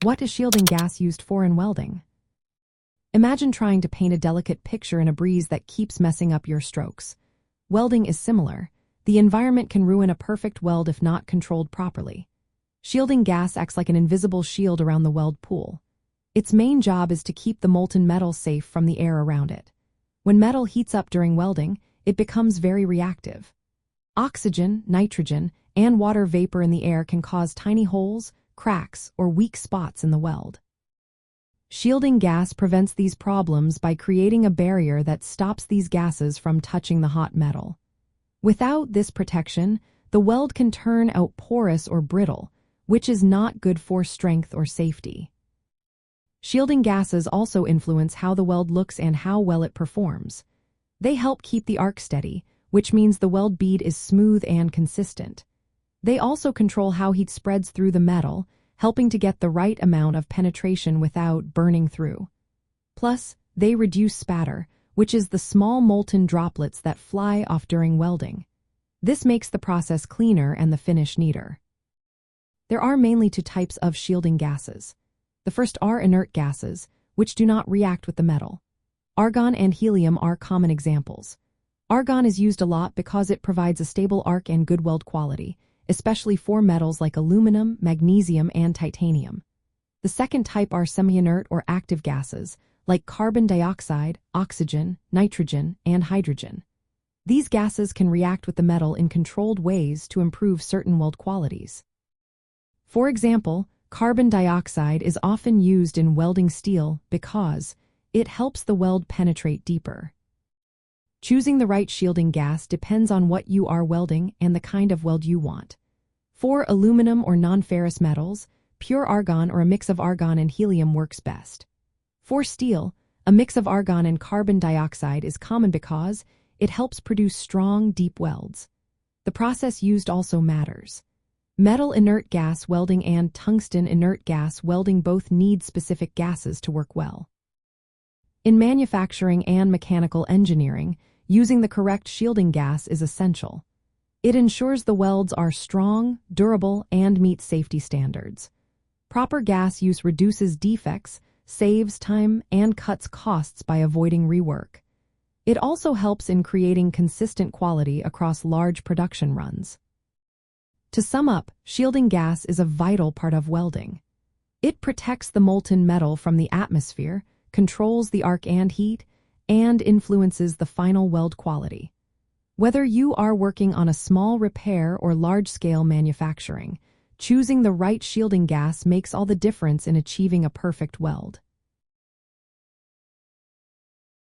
What is shielding gas used for in welding? Imagine trying to paint a delicate picture in a breeze that keeps messing up your strokes. Welding is similar. The environment can ruin a perfect weld if not controlled properly. Shielding gas acts like an invisible shield around the weld pool. Its main job is to keep the molten metal safe from the air around it. When metal heats up during welding, it becomes very reactive. Oxygen, nitrogen, and water vapor in the air can cause tiny holes, cracks, or weak spots in the weld. Shielding gas prevents these problems by creating a barrier that stops these gases from touching the hot metal. Without this protection, the weld can turn out porous or brittle, which is not good for strength or safety. Shielding gases also influence how the weld looks and how well it performs. They help keep the arc steady, which means the weld bead is smooth and consistent. They also control how heat spreads through the metal, helping to get the right amount of penetration without burning through. Plus, they reduce spatter, which is the small molten droplets that fly off during welding. This makes the process cleaner and the finish neater. There are mainly two types of shielding gases. The first are inert gases, which do not react with the metal. Argon and helium are common examples. Argon is used a lot because it provides a stable arc and good weld quality, especially for metals like aluminum, magnesium, and titanium. The second type are semi-inert or active gases, like carbon dioxide, oxygen, nitrogen, and hydrogen. These gases can react with the metal in controlled ways to improve certain weld qualities. For example, carbon dioxide is often used in welding steel because it helps the weld penetrate deeper. Choosing the right shielding gas depends on what you are welding and the kind of weld you want. For aluminum or non-ferrous metals, pure argon or a mix of argon and helium works best. For steel, a mix of argon and carbon dioxide is common because it helps produce strong, deep welds. The process used also matters. Metal inert gas welding and tungsten inert gas welding both need specific gases to work well. In manufacturing and mechanical engineering, using the correct shielding gas is essential. It ensures the welds are strong, durable, and meet safety standards. Proper gas use reduces defects, saves time, and cuts costs by avoiding rework. It also helps in creating consistent quality across large production runs. To sum up, shielding gas is a vital part of welding. It protects the molten metal from the atmosphere, controls the arc and heat, and influences the final weld quality. Whether you are working on a small repair or large-scale manufacturing, choosing the right shielding gas makes all the difference in achieving a perfect weld.